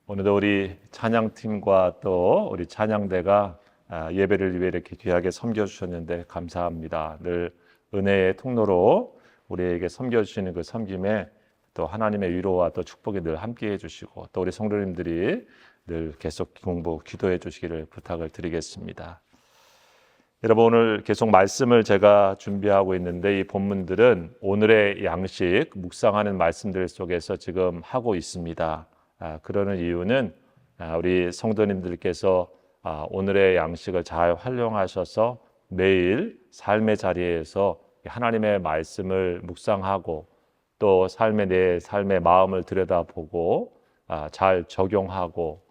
오늘도 우리 찬양팀과 또 우리 찬양대가 예배를 위해 이렇게 귀하게 섬겨주셨는데 감사합니다. 늘 은혜의 통로로 우리에게 섬겨주시는 그 섬김에 또 하나님의 위로와 또 축복이 늘 함께해 주시고 또 우리 성도님들이 늘 계속 공부, 기도해 주시기를 부탁을 드리겠습니다. 여러분, 오늘 계속 말씀을 제가 준비하고 있는데 이 본문들은 오늘의 양식, 묵상하는 말씀들 속에서 지금 하고 있습니다. 그러는 이유는 우리 성도님들께서 오늘의 양식을 잘 활용하셔서 매일 삶의 자리에서 하나님의 말씀을 묵상하고 또 내 삶의 마음을 들여다보고 잘 적용하고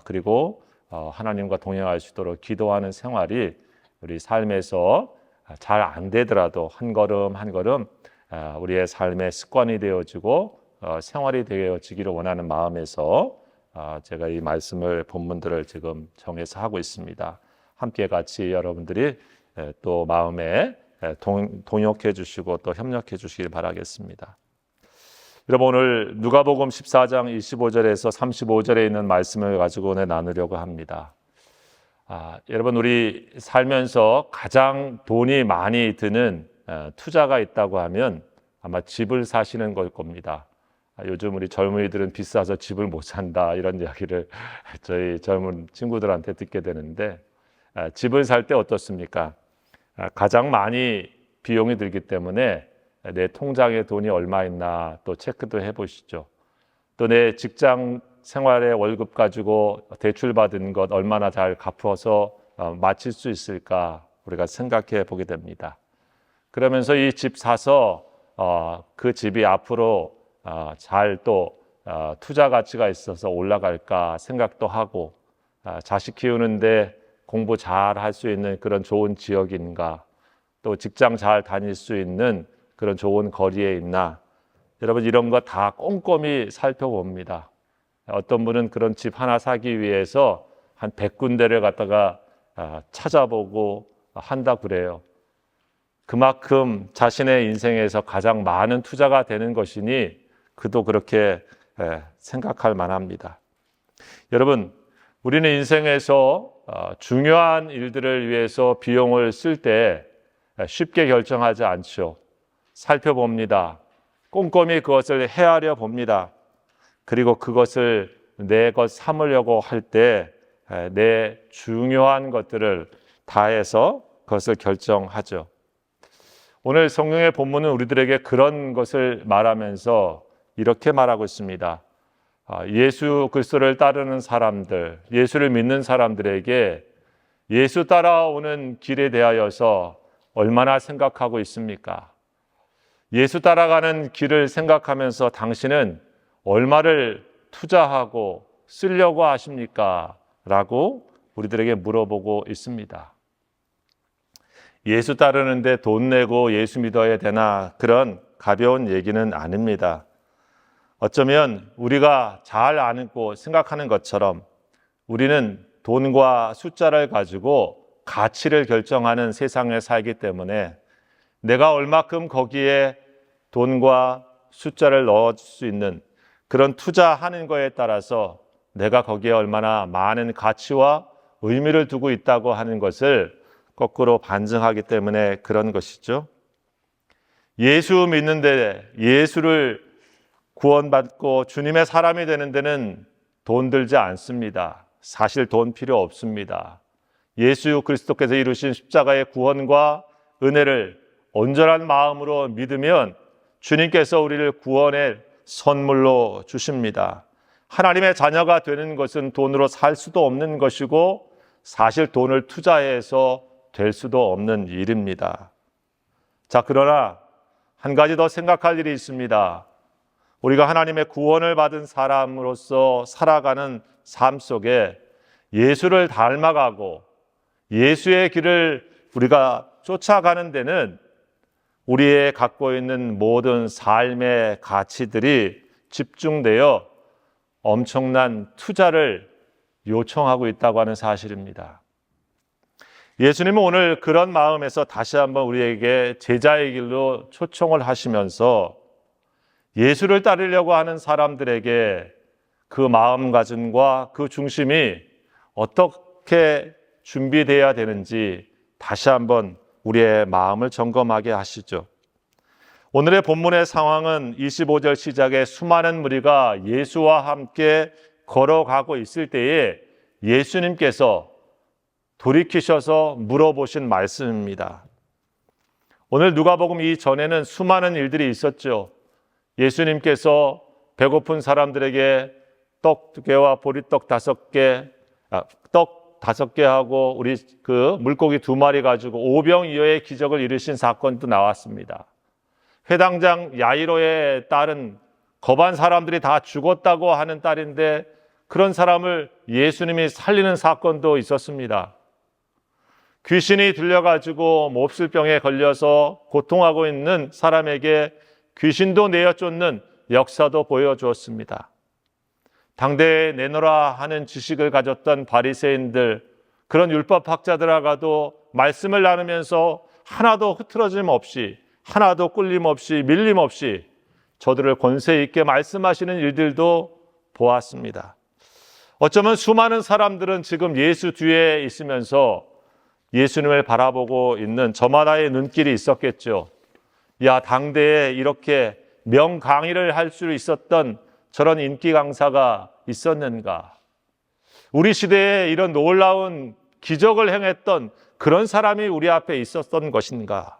그리고 하나님과 동행할 수 있도록 기도하는 생활이 우리 삶에서 잘 안 되더라도 한 걸음 한 걸음 우리의 삶의 습관이 되어지고 생활이 되어지기를 원하는 마음에서 제가 이 말씀을 본문들을 지금 정해서 하고 있습니다. 함께 같이 여러분들이 또 마음에 동역해 주시고 또 협력해 주시길 바라겠습니다. 여러분, 오늘 누가복음 14장 25절에서 35절에 있는 말씀을 가지고 오늘 나누려고 합니다. 여러분, 우리 살면서 가장 돈이 많이 드는 투자가 있다고 하면 아마 집을 사시는 걸 겁니다. 요즘 우리 젊은이들은 비싸서 집을 못 산다 이런 이야기를 저희 젊은 친구들한테 듣게 되는데 집을 살 때 어떻습니까? 가장 많이 비용이 들기 때문에 내 통장에 돈이 얼마 있나 또 체크도 해보시죠. 또 내 직장 생활의 월급 가지고 대출받은 것 얼마나 잘 갚아서 마칠 수 있을까 우리가 생각해 보게 됩니다. 그러면서 이 집 사서 그 집이 앞으로 잘 또 투자 가치가 있어서 올라갈까 생각도 하고 자식 키우는데 공부 잘 할 수 있는 그런 좋은 지역인가 또 직장 잘 다닐 수 있는 그런 좋은 거리에 있나 여러분 이런 거 다 꼼꼼히 살펴봅니다. 어떤 분은 그런 집 하나 사기 위해서 한 100군데를 갖다가 찾아보고 한다 그래요. 그만큼 자신의 인생에서 가장 많은 투자가 되는 것이니 그도 그렇게 생각할 만합니다. 여러분, 우리는 인생에서 중요한 일들을 위해서 비용을 쓸 때 쉽게 결정하지 않죠. 살펴봅니다. 꼼꼼히 그것을 헤아려 봅니다. 그리고 그것을 내 것 삼으려고 할 때 내 중요한 것들을 다해서 그것을 결정하죠. 오늘 성경의 본문은 우리들에게 그런 것을 말하면서 이렇게 말하고 있습니다. 예수 그리스도를 따르는 사람들, 예수를 믿는 사람들에게 예수 따라오는 길에 대하여서 얼마나 생각하고 있습니까? 예수 따라가는 길을 생각하면서 당신은 얼마를 투자하고 쓰려고 하십니까? 라고 우리들에게 물어보고 있습니다. 예수 따르는데 돈 내고 예수 믿어야 되나 그런 가벼운 얘기는 아닙니다. 어쩌면 우리가 잘 아고 생각하는 것처럼 우리는 돈과 숫자를 가지고 가치를 결정하는 세상에 살기 때문에 내가 얼마큼 거기에 돈과 숫자를 넣을 수 있는 그런 투자하는 거에 따라서 내가 거기에 얼마나 많은 가치와 의미를 두고 있다고 하는 것을 거꾸로 반증하기 때문에 그런 것이죠. 예수 믿는데 예수를 구원받고 주님의 사람이 되는 데는 돈 들지 않습니다. 사실 돈 필요 없습니다. 예수 그리스도께서 이루신 십자가의 구원과 은혜를 온전한 마음으로 믿으면 주님께서 우리를 구원의 선물로 주십니다. 하나님의 자녀가 되는 것은 돈으로 살 수도 없는 것이고 사실 돈을 투자해서 될 수도 없는 일입니다. 자, 그러나 한 가지 더 생각할 일이 있습니다. 우리가 하나님의 구원을 받은 사람으로서 살아가는 삶 속에 예수를 닮아가고 예수의 길을 우리가 쫓아가는 데는 우리의 갖고 있는 모든 삶의 가치들이 집중되어 엄청난 투자를 요청하고 있다고 하는 사실입니다. 예수님은 오늘 그런 마음에서 다시 한번 우리에게 제자의 길로 초청을 하시면서 예수를 따르려고 하는 사람들에게 그 마음가짐과 그 중심이 어떻게 준비되어야 되는지 다시 한번 우리의 마음을 점검하게 하시죠. 오늘의 본문의 상황은 25절 시작에 수많은 무리가 예수와 함께 걸어가고 있을 때에 예수님께서 돌이키셔서 물어보신 말씀입니다. 오늘 누가복음 이전에는 수많은 일들이 있었죠. 예수님께서 배고픈 사람들에게 떡 2개와 보리떡 5개, 떡 5개 하고 우리 그 물고기 2마리 가지고 5병이어의 기적을 이루신 사건도 나왔습니다. 회당장 야이로의 딸은 거반 사람들이 다 죽었다고 하는 딸인데 그런 사람을 예수님이 살리는 사건도 있었습니다. 귀신이 들려가지고 몹쓸 병에 걸려서 고통하고 있는 사람에게 귀신도 내어 쫓는 역사도 보여주었습니다. 당대에 내놓으라 하는 지식을 가졌던 바리새인들, 그런 율법학자들하고도 말씀을 나누면서 하나도 흐트러짐 없이, 하나도 꿀림 없이, 밀림 없이 저들을 권세 있게 말씀하시는 일들도 보았습니다. 어쩌면 수많은 사람들은 지금 예수 뒤에 있으면서 예수님을 바라보고 있는 저마다의 눈길이 있었겠죠. 야, 당대에 이렇게 명강의를 할 수 있었던 저런 인기 강사가 있었는가? 우리 시대에 이런 놀라운 기적을 행했던 그런 사람이 우리 앞에 있었던 것인가?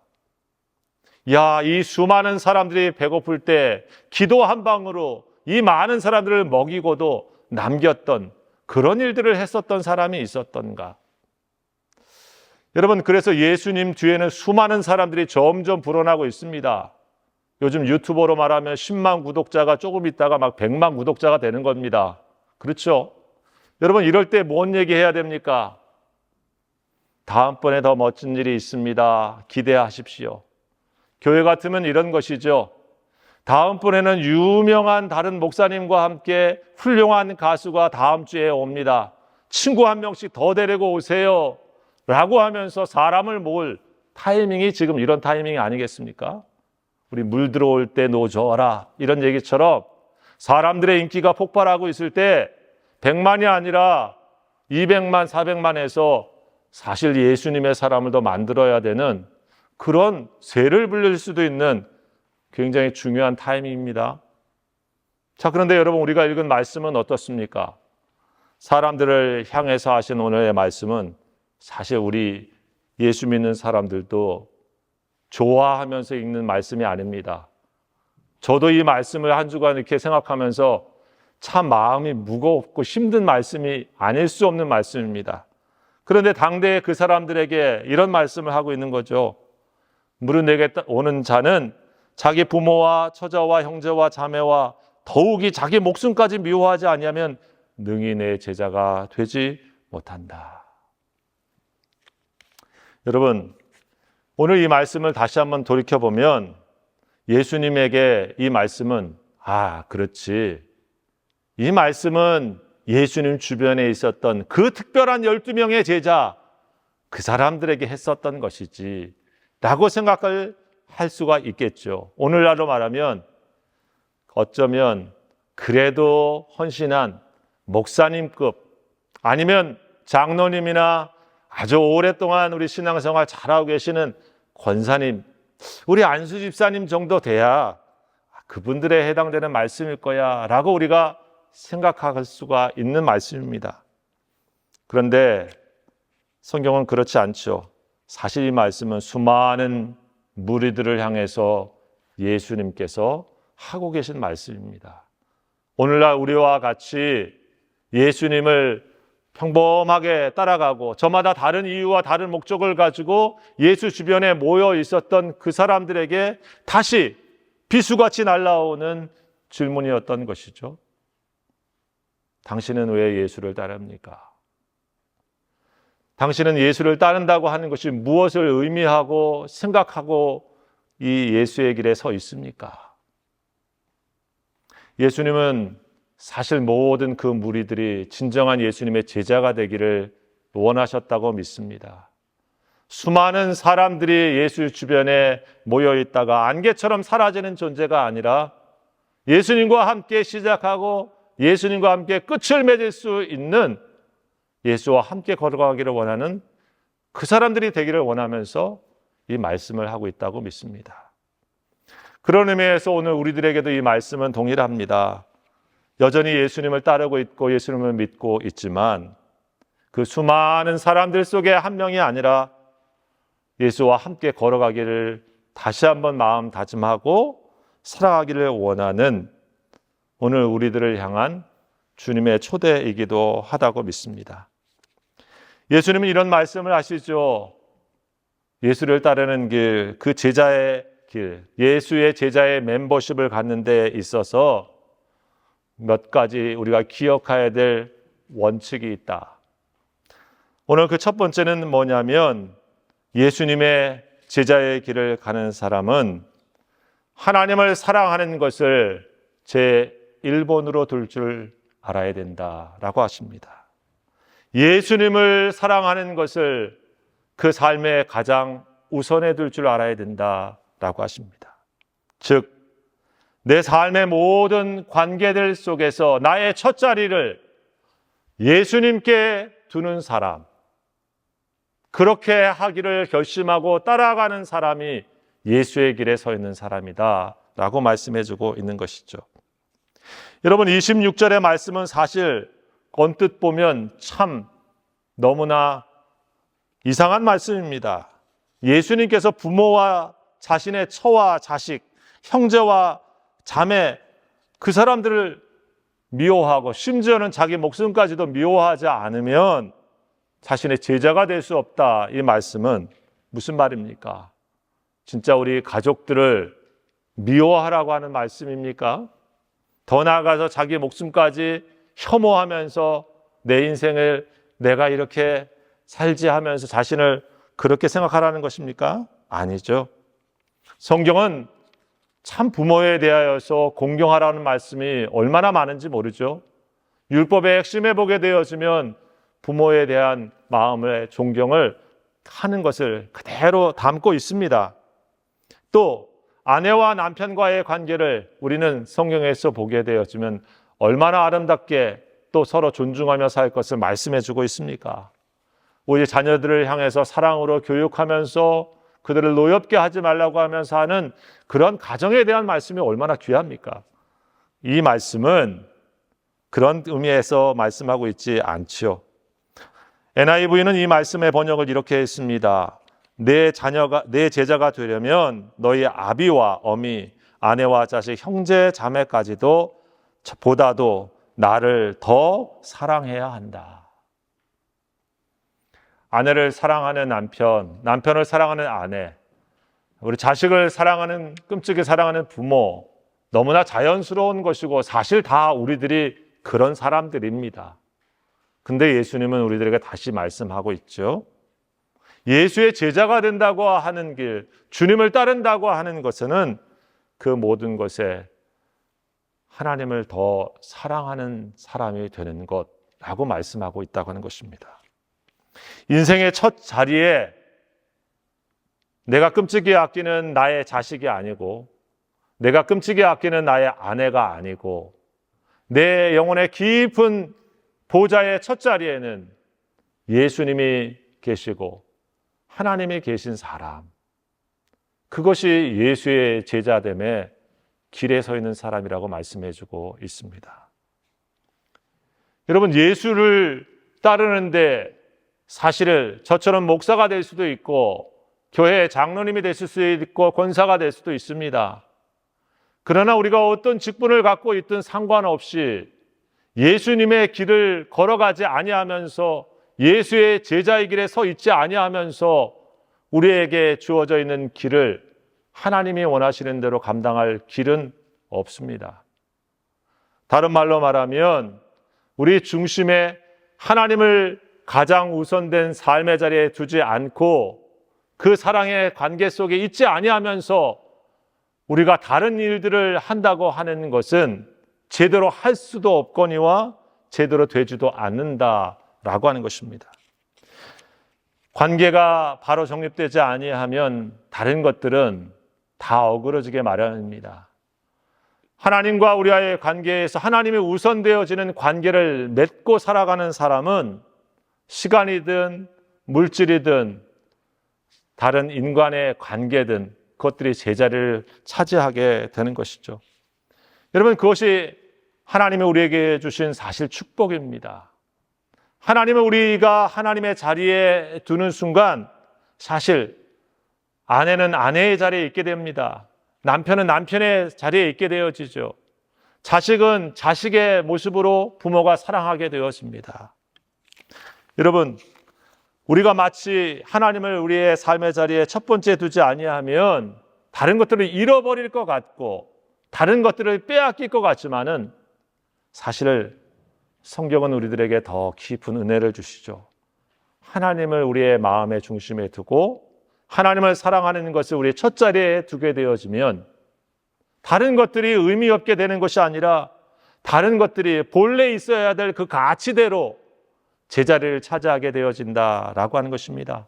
야, 이 수많은 사람들이 배고플 때 기도 한 방으로 이 많은 사람들을 먹이고도 남겼던 그런 일들을 했었던 사람이 있었던가? 여러분, 그래서 예수님 뒤에는 수많은 사람들이 점점 불어나고 있습니다. 요즘 유튜버로 말하면 10만 구독자가 조금 있다가 막 100만 구독자가 되는 겁니다. 그렇죠? 여러분, 이럴 때 뭔 얘기해야 됩니까? 다음번에 더 멋진 일이 있습니다. 기대하십시오. 교회 같으면 이런 것이죠. 다음번에는 유명한 다른 목사님과 함께 훌륭한 가수가 다음 주에 옵니다. 친구 한 명씩 더 데리고 오세요. 라고 하면서 사람을 모을 타이밍이 지금 이런 타이밍이 아니겠습니까? 우리 물 들어올 때 노져라 이런 얘기처럼 사람들의 인기가 폭발하고 있을 때 100만이 아니라 200만, 400만에서 사실 예수님의 사람을 더 만들어야 되는 그런 쇠를 불릴 수도 있는 굉장히 중요한 타이밍입니다. 자, 그런데 여러분, 우리가 읽은 말씀은 어떻습니까? 사람들을 향해서 하신 오늘의 말씀은 사실 우리 예수 믿는 사람들도 좋아하면서 읽는 말씀이 아닙니다. 저도 이 말씀을 한 주간 이렇게 생각하면서 참 마음이 무겁고 힘든 말씀이 아닐 수 없는 말씀입니다. 그런데 당대에 그 사람들에게 이런 말씀을 하고 있는 거죠. 물은 내게 오는 자는 자기 부모와 처자와 형제와 자매와 더욱이 자기 목숨까지 미워하지 아니하면 능히 내 제자가 되지 못한다. 여러분, 오늘 이 말씀을 다시 한번 돌이켜보면 예수님에게 이 말씀은 그렇지. 이 말씀은 예수님 주변에 있었던 그 특별한 12명의 제자, 그 사람들에게 했었던 것이지 라고 생각을 할 수가 있겠죠. 오늘날로 말하면 어쩌면 그래도 헌신한 목사님급 아니면 장로님이나 아주 오랫동안 우리 신앙생활 잘하고 계시는 권사님, 우리 안수 집사님 정도 돼야 그분들에 해당되는 말씀일 거야 라고 우리가 생각할 수가 있는 말씀입니다. 그런데 성경은 그렇지 않죠. 사실 이 말씀은 수많은 무리들을 향해서 예수님께서 하고 계신 말씀입니다. 오늘날 우리와 같이 예수님을 평범하게 따라가고 저마다 다른 이유와 다른 목적을 가지고 예수 주변에 모여 있었던 그 사람들에게 다시 비수같이 날아오는 질문이었던 것이죠. 당신은 왜 예수를 따릅니까? 당신은 예수를 따른다고 하는 것이 무엇을 의미하고 생각하고 이 예수의 길에 서 있습니까? 예수님은 사실 모든 그 무리들이 진정한 예수님의 제자가 되기를 원하셨다고 믿습니다. 수많은 사람들이 예수 주변에 모여 있다가 안개처럼 사라지는 존재가 아니라 예수님과 함께 시작하고 예수님과 함께 끝을 맺을 수 있는 예수와 함께 걸어가기를 원하는 그 사람들이 되기를 원하면서 이 말씀을 하고 있다고 믿습니다. 그런 의미에서 오늘 우리들에게도 이 말씀은 동일합니다. 여전히 예수님을 따르고 있고 예수님을 믿고 있지만 그 수많은 사람들 속에 한 명이 아니라 예수와 함께 걸어가기를 다시 한번 마음 다짐하고 살아가기를 원하는 오늘 우리들을 향한 주님의 초대이기도 하다고 믿습니다. 예수님은 이런 말씀을 하시죠. 예수를 따르는 길, 그 제자의 길, 예수의 제자의 멤버십을 갖는 데 있어서 몇 가지 우리가 기억해야 될 원칙이 있다. 오늘 그 첫 번째는 뭐냐면 예수님의 제자의 길을 가는 사람은 하나님을 사랑하는 것을 제 1번으로 둘 줄 알아야 된다라고 하십니다. 예수님을 사랑하는 것을 그 삶의 가장 우선에 둘 줄 알아야 된다라고 하십니다. 즉, 내 삶의 모든 관계들 속에서 나의 첫 자리를 예수님께 두는 사람, 그렇게 하기를 결심하고 따라가는 사람이 예수의 길에 서 있는 사람이다 라고 말씀해주고 있는 것이죠. 여러분, 26절의 말씀은 사실 언뜻 보면 참 너무나 이상한 말씀입니다. 예수님께서 부모와 자신의 처와 자식, 형제와 자매, 그 사람들을 미워하고 심지어는 자기 목숨까지도 미워하지 않으면 자신의 제자가 될 수 없다. 이 말씀은 무슨 말입니까? 진짜 우리 가족들을 미워하라고 하는 말씀입니까? 더 나아가서 자기 목숨까지 혐오하면서 내 인생을 내가 이렇게 살지 하면서 자신을 그렇게 생각하라는 것입니까? 아니죠. 성경은 참 부모에 대하여서 공경하라는 말씀이 얼마나 많은지 모르죠. 율법의 핵심에 보게 되어지면 부모에 대한 마음의 존경을 하는 것을 그대로 담고 있습니다. 또 아내와 남편과의 관계를 우리는 성경에서 보게 되어지면 얼마나 아름답게 또 서로 존중하며 살 것을 말씀해 주고 있습니까? 우리 자녀들을 향해서 사랑으로 교육하면서 그들을 노엽게 하지 말라고 하면서 하는 그런 가정에 대한 말씀이 얼마나 귀합니까? 이 말씀은 그런 의미에서 말씀하고 있지 않지요. NIV는 이 말씀의 번역을 이렇게 했습니다. 내 제자가 되려면 너희 아비와 어미, 아내와 자식, 형제, 자매까지도 보다도 나를 더 사랑해야 한다. 아내를 사랑하는 남편, 남편을 사랑하는 아내, 우리 자식을 사랑하는, 끔찍이 사랑하는 부모, 너무나 자연스러운 것이고 사실 다 우리들이 그런 사람들입니다. 근데 예수님은 우리들에게 다시 말씀하고 있죠. 예수의 제자가 된다고 하는 길, 주님을 따른다고 하는 것은 그 모든 것에 하나님을 더 사랑하는 사람이 되는 것라고 말씀하고 있다고 하는 것입니다. 인생의 첫 자리에 내가 끔찍이 아끼는 나의 자식이 아니고 내가 끔찍이 아끼는 나의 아내가 아니고 내 영혼의 깊은 보좌의 첫 자리에는 예수님이 계시고 하나님이 계신 사람, 그것이 예수의 제자됨의 길에 서 있는 사람이라고 말씀해주고 있습니다. 여러분, 예수를 따르는데 사실은 저처럼 목사가 될 수도 있고 교회 장로님이 되실 수도 있고 권사가 될 수도 있습니다. 그러나 우리가 어떤 직분을 갖고 있든 상관없이 예수님의 길을 걸어가지 아니하면서 예수의 제자의 길에 서 있지 아니하면서 우리에게 주어져 있는 길을 하나님이 원하시는 대로 감당할 길은 없습니다. 다른 말로 말하면 우리 중심에 하나님을 가장 우선된 삶의 자리에 두지 않고 그 사랑의 관계 속에 있지 아니하면서 우리가 다른 일들을 한다고 하는 것은 제대로 할 수도 없거니와 제대로 되지도 않는다라고 하는 것입니다. 관계가 바로 정립되지 아니하면 다른 것들은 다 어그러지게 마련입니다. 하나님과 우리와의 관계에서 하나님이 우선되어지는 관계를 맺고 살아가는 사람은 시간이든 물질이든 다른 인간의 관계든 그것들이 제자리를 차지하게 되는 것이죠. 여러분, 그것이 하나님이 우리에게 주신 사실 축복입니다. 하나님은 우리가 하나님의 자리에 두는 순간 사실 아내는 아내의 자리에 있게 됩니다. 남편은 남편의 자리에 있게 되어지죠. 자식은 자식의 모습으로 부모가 사랑하게 되어집니다. 여러분, 우리가 마치 하나님을 우리의 삶의 자리에 첫 번째 두지 아니하면 다른 것들을 잃어버릴 것 같고 다른 것들을 빼앗길 것 같지만은 사실 성경은 우리들에게 더 깊은 은혜를 주시죠. 하나님을 우리의 마음의 중심에 두고 하나님을 사랑하는 것을 우리의 첫 자리에 두게 되어지면 다른 것들이 의미 없게 되는 것이 아니라 다른 것들이 본래 있어야 될 그 가치대로 제자리를 차지하게 되어진다라고 하는 것입니다.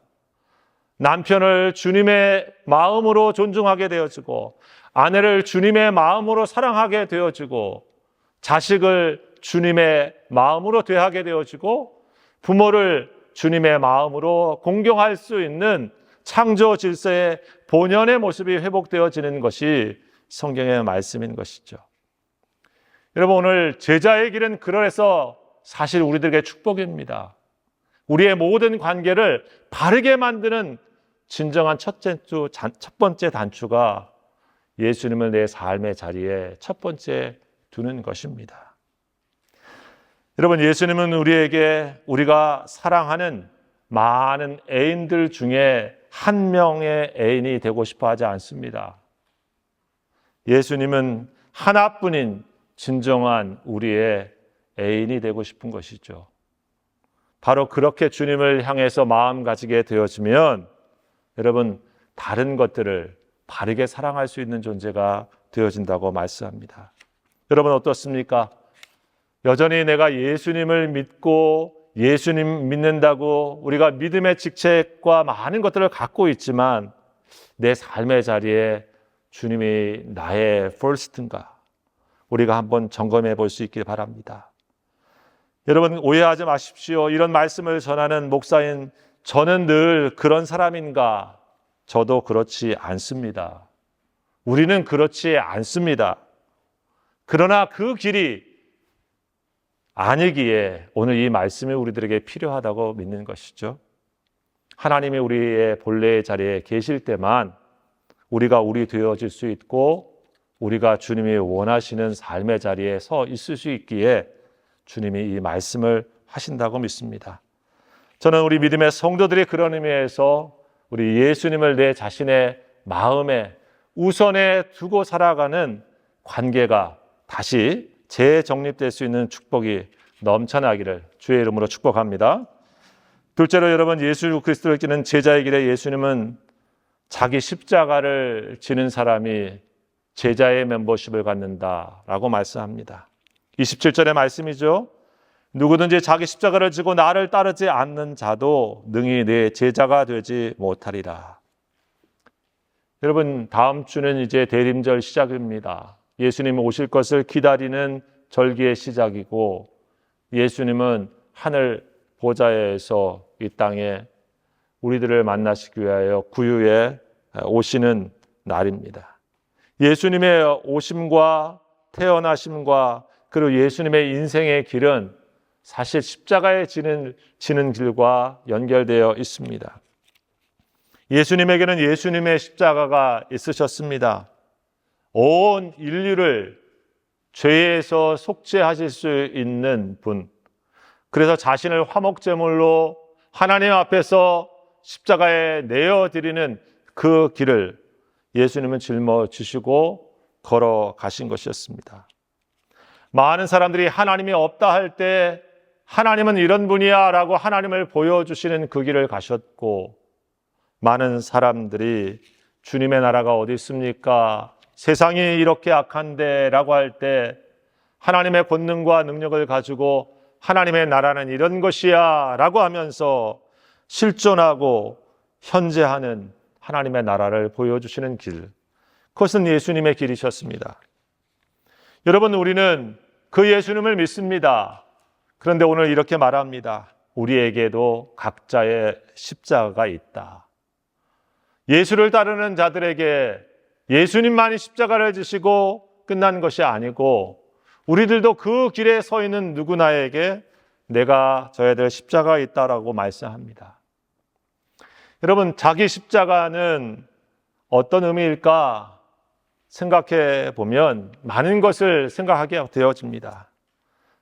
남편을 주님의 마음으로 존중하게 되어지고 아내를 주님의 마음으로 사랑하게 되어지고 자식을 주님의 마음으로 대하게 되어지고 부모를 주님의 마음으로 공경할 수 있는 창조 질서의 본연의 모습이 회복되어지는 것이 성경의 말씀인 것이죠. 여러분, 오늘 제자의 길은 그래서 사실 우리들에게 축복입니다. 우리의 모든 관계를 바르게 만드는 진정한 첫 번째 단추가 예수님을 내 삶의 자리에 첫 번째 두는 것입니다. 여러분, 예수님은 우리에게 우리가 사랑하는 많은 애인들 중에 한 명의 애인이 되고 싶어 하지 않습니다. 예수님은 하나뿐인 진정한 우리의 애인이 되고 싶은 것이죠. 바로 그렇게 주님을 향해서 마음 가지게 되어지면 여러분, 다른 것들을 바르게 사랑할 수 있는 존재가 되어진다고 말씀합니다. 여러분, 어떻습니까? 여전히 내가 예수님을 믿고 예수님 믿는다고 우리가 믿음의 직책과 많은 것들을 갖고 있지만 내 삶의 자리에 주님이 나의 first인가? 우리가 한번 점검해 볼 수 있길 바랍니다. 여러분, 오해하지 마십시오. 이런 말씀을 전하는 목사인 저는 늘 그런 사람인가? 저도 그렇지 않습니다. 우리는 그렇지 않습니다. 그러나 그 길이 아니기에 오늘 이 말씀이 우리들에게 필요하다고 믿는 것이죠. 하나님이 우리의 본래의 자리에 계실 때만 우리가 우리 되어질 수 있고 우리가 주님이 원하시는 삶의 자리에 서 있을 수 있기에 주님이 이 말씀을 하신다고 믿습니다. 저는 우리 믿음의 성도들이 그런 의미에서 우리 예수님을 내 자신의 마음에 우선에 두고 살아가는 관계가 다시 재정립될 수 있는 축복이 넘쳐나기를 주의 이름으로 축복합니다. 둘째로 여러분, 예수 그리스도를 지는 제자의 길에 예수님은 자기 십자가를 지는 사람이 제자의 멤버십을 갖는다라고 말씀합니다. 27절의 말씀이죠. 누구든지 자기 십자가를 지고 나를 따르지 않는 자도 능히 내 제자가 되지 못하리라. 여러분, 다음 주는 이제 대림절 시작입니다. 예수님이 오실 것을 기다리는 절기의 시작이고 예수님은 하늘 보좌에서 이 땅에 우리들을 만나시기 위하여 구유에 오시는 날입니다. 예수님의 오심과 태어나심과 그리고 예수님의 인생의 길은 사실 십자가에 지는 길과 연결되어 있습니다. 예수님에게는 예수님의 십자가가 있으셨습니다. 온 인류를 죄에서 속죄하실 수 있는 분, 그래서 자신을 화목제물로 하나님 앞에서 십자가에 내어드리는 그 길을 예수님은 짊어지시고 걸어가신 것이었습니다. 많은 사람들이 하나님이 없다 할 때 하나님은 이런 분이야 라고 하나님을 보여주시는 그 길을 가셨고, 많은 사람들이 주님의 나라가 어디 있습니까? 세상이 이렇게 악한데 라고 할 때 하나님의 권능과 능력을 가지고 하나님의 나라는 이런 것이야 라고 하면서 실존하고 현재하는 하나님의 나라를 보여주시는 길, 그것은 예수님의 길이셨습니다. 여러분, 우리는 그 예수님을 믿습니다. 그런데 오늘 이렇게 말합니다. 우리에게도 각자의 십자가가 있다. 예수를 따르는 자들에게 예수님만이 십자가를 지시고 끝난 것이 아니고 우리들도 그 길에 서 있는 누구나에게 내가 져야 될 십자가가 있다라고 말씀합니다. 여러분, 자기 십자가는 어떤 의미일까 생각해 보면 많은 것을 생각하게 되어집니다.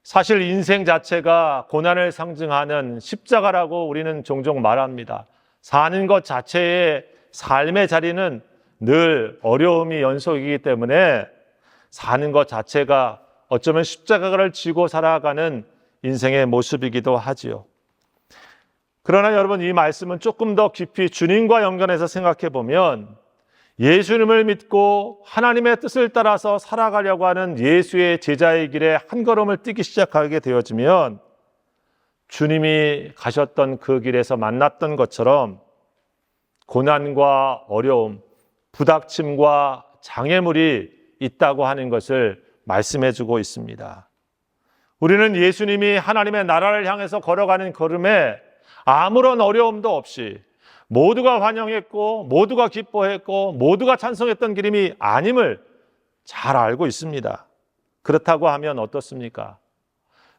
사실 인생 자체가 고난을 상징하는 십자가라고 우리는 종종 말합니다. 사는 것 자체의 삶의 자리는 늘 어려움이 연속이기 때문에 사는 것 자체가 어쩌면 십자가를 지고 살아가는 인생의 모습이기도 하지요. 그러나 여러분, 이 말씀은 조금 더 깊이 주님과 연관해서 생각해 보면 예수님을 믿고 하나님의 뜻을 따라서 살아가려고 하는 예수의 제자의 길에 한 걸음을 뛰기 시작하게 되어지면 주님이 가셨던 그 길에서 만났던 것처럼 고난과 어려움, 부닥침과 장애물이 있다고 하는 것을 말씀해 주고 있습니다. 우리는 예수님이 하나님의 나라를 향해서 걸어가는 걸음에 아무런 어려움도 없이 모두가 환영했고 모두가 기뻐했고 모두가 찬송했던 길임이 아님을 잘 알고 있습니다. 그렇다고 하면 어떻습니까?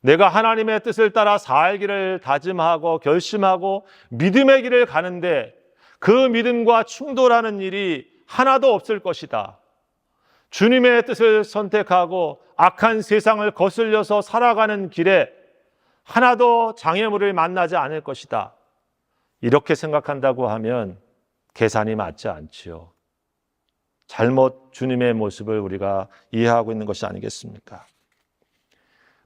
내가 하나님의 뜻을 따라 살기를 다짐하고 결심하고 믿음의 길을 가는데 그 믿음과 충돌하는 일이 하나도 없을 것이다. 주님의 뜻을 선택하고 악한 세상을 거슬려서 살아가는 길에 하나도 장애물을 만나지 않을 것이다. 이렇게 생각한다고 하면 계산이 맞지 않지요. 잘못 주님의 모습을 우리가 이해하고 있는 것이 아니겠습니까?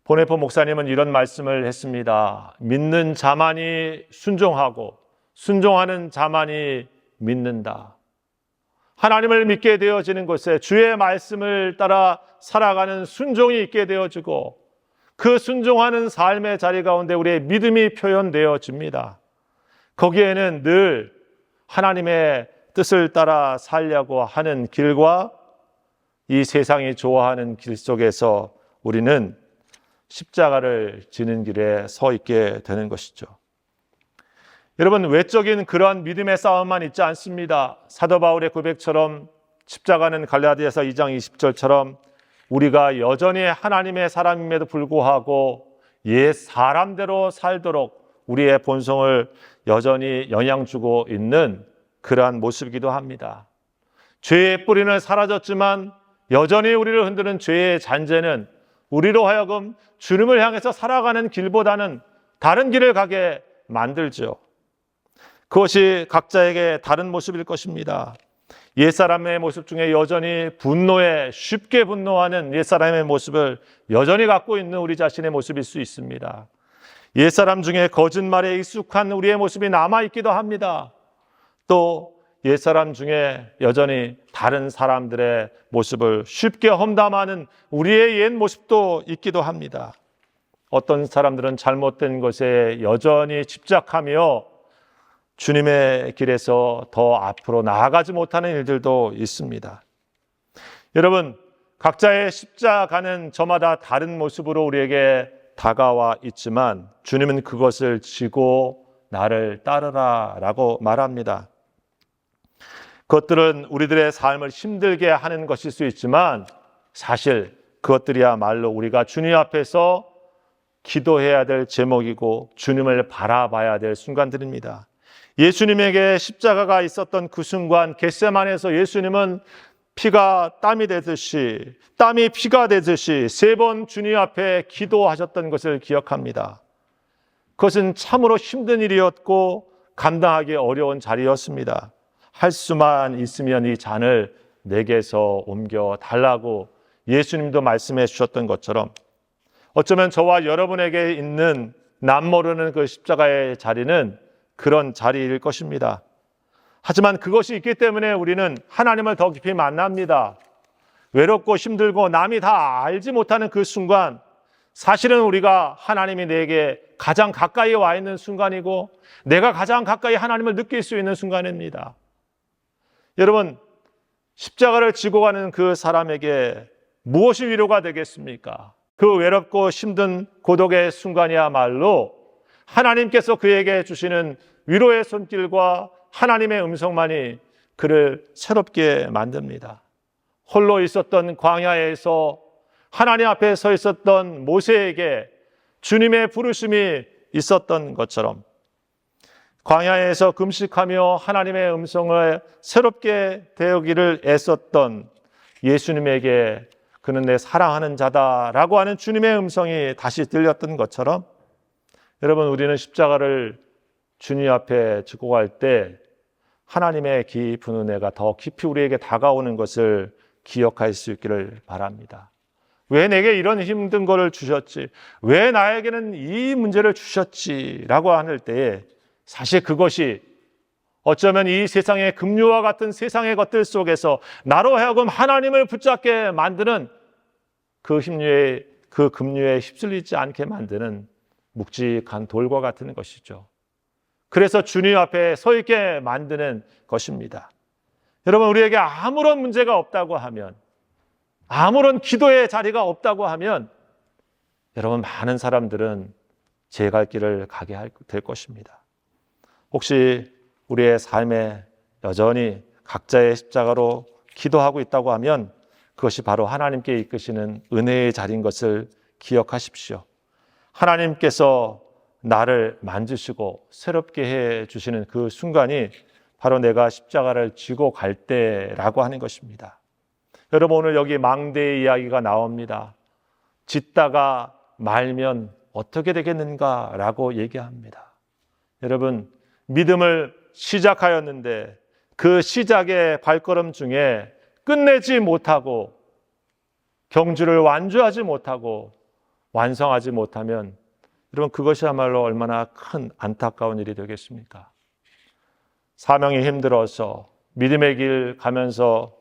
보네포 목사님은 이런 말씀을 했습니다. 믿는 자만이 순종하고 순종하는 자만이 믿는다. 하나님을 믿게 되어지는 것에 주의 말씀을 따라 살아가는 순종이 있게 되어지고 그 순종하는 삶의 자리 가운데 우리의 믿음이 표현되어집니다. 거기에는 늘 하나님의 뜻을 따라 살려고 하는 길과 이 세상이 좋아하는 길 속에서 우리는 십자가를 지는 길에 서 있게 되는 것이죠. 여러분, 외적인 그러한 믿음의 싸움만 있지 않습니다. 사도 바울의 고백처럼 십자가는 갈라디아서 2장 20절처럼 우리가 여전히 하나님의 사람임에도 불구하고 옛 사람대로 살도록 우리의 본성을 여전히 영향 주고 있는 그러한 모습이기도 합니다. 죄의 뿌리는 사라졌지만 여전히 우리를 흔드는 죄의 잔재는 우리로 하여금 주님을 향해서 살아가는 길보다는 다른 길을 가게 만들죠. 그것이 각자에게 다른 모습일 것입니다. 옛사람의 모습 중에 여전히 분노에 쉽게 분노하는 옛사람의 모습을 여전히 갖고 있는 우리 자신의 모습일 수 있습니다. 옛사람 중에 거짓말에 익숙한 우리의 모습이 남아있기도 합니다. 또 옛사람 중에 여전히 다른 사람들의 모습을 쉽게 험담하는 우리의 옛 모습도 있기도 합니다. 어떤 사람들은 잘못된 것에 여전히 집착하며 주님의 길에서 더 앞으로 나아가지 못하는 일들도 있습니다. 여러분, 각자의 십자가는 저마다 다른 모습으로 우리에게 다가와 있지만 주님은 그것을 지고 나를 따르라 라고 말합니다. 그것들은 우리들의 삶을 힘들게 하는 것일 수 있지만 사실 그것들이야말로 우리가 주님 앞에서 기도해야 될 제목이고 주님을 바라봐야 될 순간들입니다. 예수님에게 십자가가 있었던 그 순간 겟세마네에서 예수님은 땀이 피가 되듯이 3번 주님 앞에 기도하셨던 것을 기억합니다. 그것은 참으로 힘든 일이었고 감당하기 어려운 자리였습니다. 할 수만 있으면 이 잔을 내게서 옮겨 달라고 예수님도 말씀해 주셨던 것처럼 어쩌면 저와 여러분에게 있는 남모르는 그 십자가의 자리는 그런 자리일 것입니다. 하지만 그것이 있기 때문에 우리는 하나님을 더 깊이 만납니다. 외롭고 힘들고 남이 다 알지 못하는 그 순간 사실은 우리가 하나님이 내게 가장 가까이 와 있는 순간이고 내가 가장 가까이 하나님을 느낄 수 있는 순간입니다. 여러분, 십자가를 지고 가는 그 사람에게 무엇이 위로가 되겠습니까? 그 외롭고 힘든 고독의 순간이야말로 하나님께서 그에게 주시는 위로의 손길과 하나님의 음성만이 그를 새롭게 만듭니다. 홀로 있었던 광야에서 하나님 앞에 서 있었던 모세에게 주님의 부르심이 있었던 것처럼 광야에서 금식하며 하나님의 음성을 새롭게 배우기를 애썼던 예수님에게 그는 내 사랑하는 자다라고 하는 주님의 음성이 다시 들렸던 것처럼 여러분, 우리는 십자가를 주님 앞에 지고 갈 때 하나님의 깊은 은혜가 더 깊이 우리에게 다가오는 것을 기억할 수 있기를 바랍니다. 왜 내게 이런 힘든 거를 주셨지? 왜 나에게는 이 문제를 주셨지? 라고 하는 때에 사실 그것이 어쩌면 이 세상의 급류와 같은 세상의 것들 속에서 나로 하여금 하나님을 붙잡게 만드는 그 급류에 휩쓸리지 않게 만드는 묵직한 돌과 같은 것이죠. 그래서 주님 앞에 서 있게 만드는 것입니다. 여러분, 우리에게 아무런 문제가 없다고 하면, 아무런 기도의 자리가 없다고 하면 여러분, 많은 사람들은 제 갈 길을 가게 될 것입니다. 혹시 우리의 삶에 여전히 각자의 십자가로 기도하고 있다고 하면 그것이 바로 하나님께 이끄시는 은혜의 자리인 것을 기억하십시오. 하나님께서 나를 만지시고 새롭게 해 주시는 그 순간이 바로 내가 십자가를 지고 갈 때라고 하는 것입니다. 여러분, 오늘 여기 망대의 이야기가 나옵니다. 짓다가 말면 어떻게 되겠는가라고 얘기합니다. 여러분, 믿음을 시작하였는데 그 시작의 발걸음 중에 끝내지 못하고 경주를 완주하지 못하고 완성하지 못하면 여러분, 그것이야말로 얼마나 큰 안타까운 일이 되겠습니까? 사명이 힘들어서 믿음의 길 가면서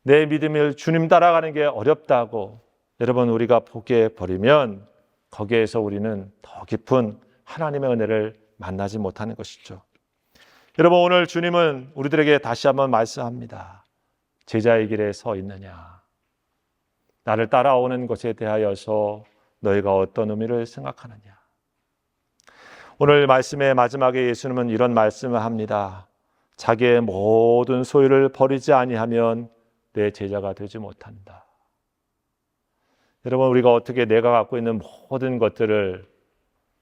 내 믿음을 주님 따라가는 게 어렵다고 여러분, 우리가 포기해버리면 거기에서 우리는 더 깊은 하나님의 은혜를 만나지 못하는 것이죠. 여러분, 오늘 주님은 우리들에게 다시 한번 말씀합니다. 제자의 길에 서 있느냐? 나를 따라오는 것에 대하여서 너희가 어떤 의미를 생각하느냐? 오늘 말씀의 마지막에 예수님은 이런 말씀을 합니다. 자기의 모든 소유를 버리지 아니하면 내 제자가 되지 못한다. 여러분, 우리가 어떻게 내가 갖고 있는 모든 것들을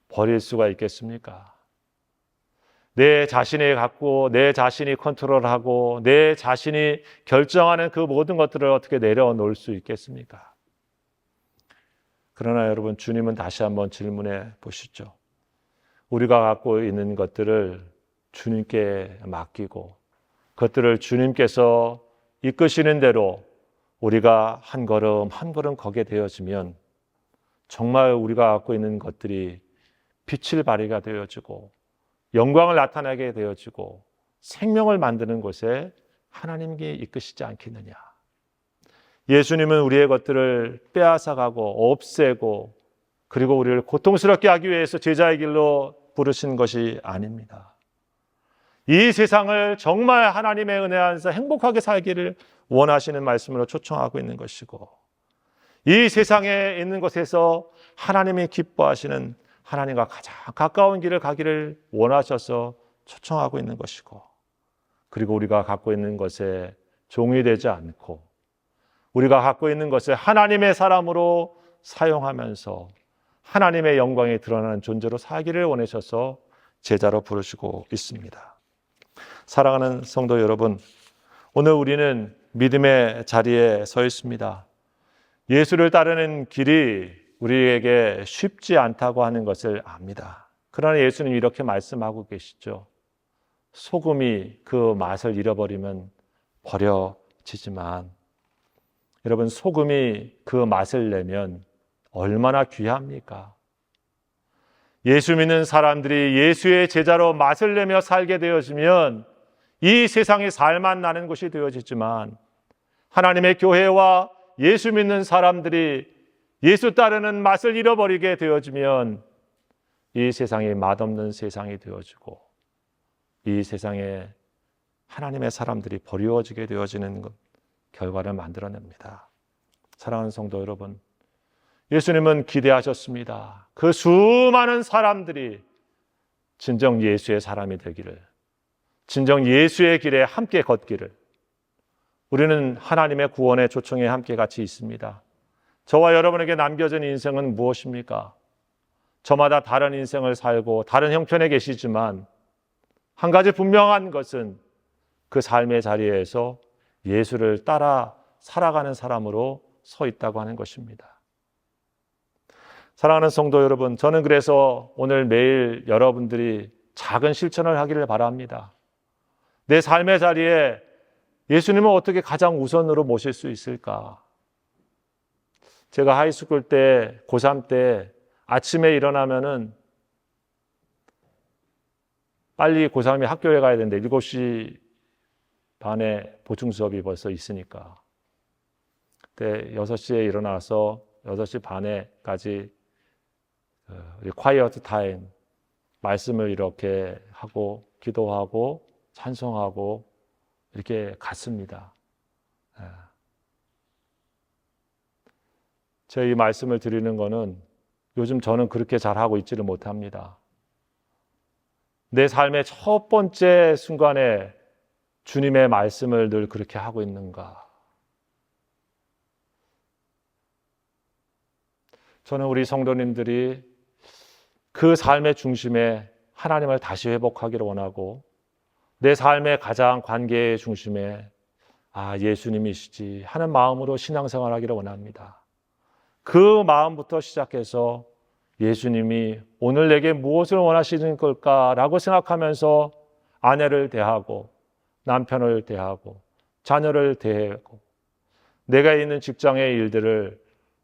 버릴 수가 있겠습니까? 내 자신이 갖고 내 자신이 컨트롤하고 내 자신이 결정하는 그 모든 것들을 어떻게 내려놓을 수 있겠습니까? 그러나 여러분, 주님은 다시 한번 질문해 보시죠. 우리가 갖고 있는 것들을 주님께 맡기고 그것들을 주님께서 이끄시는 대로 우리가 한 걸음 한 걸음 걷게 되어지면 정말 우리가 갖고 있는 것들이 빛을 발휘가 되어지고 영광을 나타나게 되어지고 생명을 만드는 곳에 하나님께 이끄시지 않겠느냐. 예수님은 우리의 것들을 빼앗아가고 없애고 그리고 우리를 고통스럽게 하기 위해서 제자의 길로 부르신 것이 아닙니다. 이 세상을 정말 하나님의 은혜 안에서 행복하게 살기를 원하시는 말씀으로 초청하고 있는 것이고 이 세상에 있는 곳에서 하나님이 기뻐하시는 하나님과 가장 가까운 길을 가기를 원하셔서 초청하고 있는 것이고 그리고 우리가 갖고 있는 것에 종이 되지 않고 우리가 갖고 있는 것을 하나님의 사람으로 사용하면서 하나님의 영광이 드러나는 존재로 살기를 원하셔서 제자로 부르시고 있습니다. 사랑하는 성도 여러분, 오늘 우리는 믿음의 자리에 서 있습니다. 예수를 따르는 길이 우리에게 쉽지 않다고 하는 것을 압니다. 그러나 예수님 이렇게 말씀하고 계시죠. 소금이 그 맛을 잃어버리면 버려지지만 여러분, 소금이 그 맛을 내면 얼마나 귀합니까? 예수 믿는 사람들이 예수의 제자로 맛을 내며 살게 되어지면 이 세상에 살만 나는 곳이 되어지지만 하나님의 교회와 예수 믿는 사람들이 예수 따르는 맛을 잃어버리게 되어지면 이 세상이 맛없는 세상이 되어지고 이 세상에 하나님의 사람들이 버리워지게 되어지는 결과를 만들어냅니다. 사랑하는 성도 여러분, 예수님은 기대하셨습니다. 그 수많은 사람들이 진정 예수의 사람이 되기를, 진정 예수의 길에 함께 걷기를. 우리는 하나님의 구원의 초청에 함께 같이 있습니다. 저와 여러분에게 남겨진 인생은 무엇입니까? 저마다 다른 인생을 살고 다른 형편에 계시지만 한 가지 분명한 것은 그 삶의 자리에서 예수를 따라 살아가는 사람으로 서 있다고 하는 것입니다. 사랑하는 성도 여러분, 저는 그래서 오늘 매일 여러분들이 작은 실천을 하기를 바랍니다. 내 삶의 자리에 예수님을 어떻게 가장 우선으로 모실 수 있을까? 제가 하이스쿨 때, 고3 때 아침에 일어나면은 빨리 고3이 학교에 가야 되는데 7시 반에 보충 수업이 벌써 있으니까 그때 6시에 일어나서 6시 반에까지 우리 콰이어트 타임 말씀을 이렇게 하고 기도하고 찬송하고 이렇게 갔습니다. 제가 이 말씀을 드리는 거는 요즘 저는 그렇게 잘하고 있지를 못합니다. 내 삶의 첫 번째 순간에 주님의 말씀을 늘 그렇게 하고 있는가? 저는 우리 성도님들이 그 삶의 중심에 하나님을 다시 회복하기를 원하고 내 삶의 가장 관계의 중심에 예수님이시지 하는 마음으로 신앙생활하기를 원합니다. 그 마음부터 시작해서 예수님이 오늘 내게 무엇을 원하시는 걸까라고 생각하면서 아내를 대하고 남편을 대하고 자녀를 대하고 내가 있는 직장의 일들을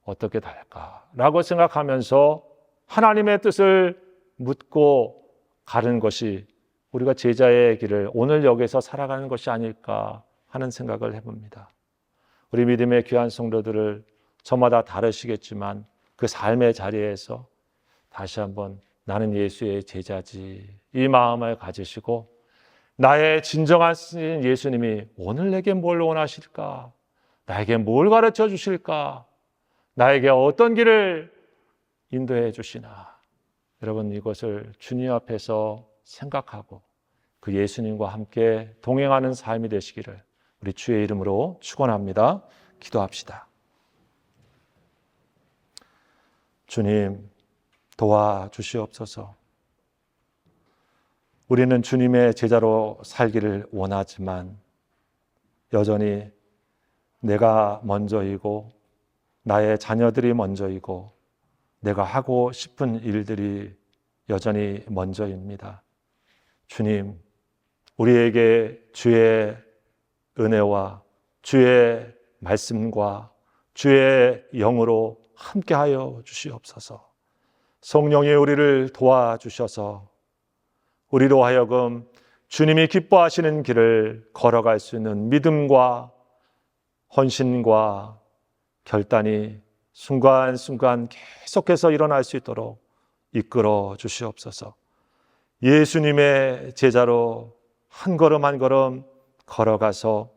어떻게 할까라고 생각하면서 하나님의 뜻을 묻고 가는 것이 우리가 제자의 길을 오늘 여기서 살아가는 것이 아닐까 하는 생각을 해봅니다. 우리 믿음의 귀한 성도들을 저마다 다르시겠지만 그 삶의 자리에서 다시 한번 나는 예수의 제자지 이 마음을 가지시고 나의 진정한 스님 예수님이 오늘 내게 뭘 원하실까? 나에게 뭘 가르쳐 주실까? 나에게 어떤 길을 인도해 주시나? 여러분 이것을 주님 앞에서 생각하고 그 예수님과 함께 동행하는 삶이 되시기를 우리 주의 이름으로 축원합니다. 기도합시다. 주님 도와주시옵소서. 우리는 주님의 제자로 살기를 원하지만 여전히 내가 먼저이고 나의 자녀들이 먼저이고 내가 하고 싶은 일들이 여전히 먼저입니다. 주님, 우리에게 주의 은혜와 주의 말씀과 주의 영으로 함께하여 주시옵소서. 성령이 우리를 도와주셔서 우리로 하여금 주님이 기뻐하시는 길을 걸어갈 수 있는 믿음과 헌신과 결단이 순간순간 계속해서 일어날 수 있도록 이끌어 주시옵소서. 예수님의 제자로 한 걸음 한 걸음 걸어가서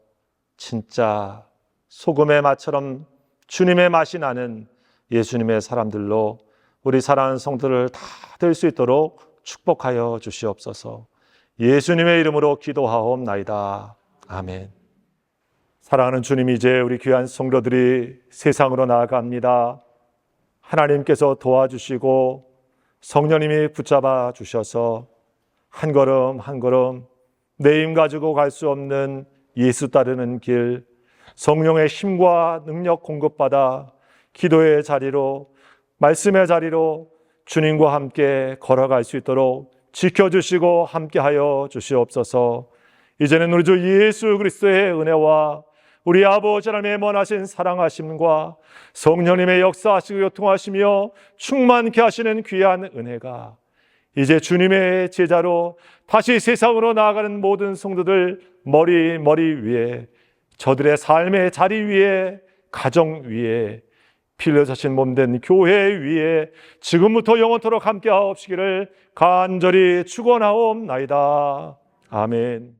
진짜 소금의 맛처럼 주님의 맛이 나는 예수님의 사람들로 우리 사랑하는 성도를 다 될 수 있도록 축복하여 주시옵소서. 예수님의 이름으로 기도하옵나이다. 아멘. 사랑하는 주님, 이제 우리 귀한 성도들이 세상으로 나아갑니다. 하나님께서 도와주시고 성령님이 붙잡아 주셔서 한 걸음 한 걸음 내 힘 가지고 갈 수 없는 예수 따르는 길, 성령의 힘과 능력 공급받아 기도의 자리로, 말씀의 자리로 주님과 함께 걸어갈 수 있도록 지켜주시고 함께하여 주시옵소서. 이제는 우리 주 예수 그리스도의 은혜와 우리 아버지 하나님의 원하신 사랑하심과 성령님의 역사하시고 교통하시며 충만케 하시는 귀한 은혜가 이제 주님의 제자로 다시 세상으로 나아가는 모든 성도들 머리 위에, 저들의 삶의 자리 위에, 가정 위에, 피 흘려주신 몸된 교회 위에 지금부터 영원토록 함께 하옵시기를 간절히 축원하옵나이다. 아멘.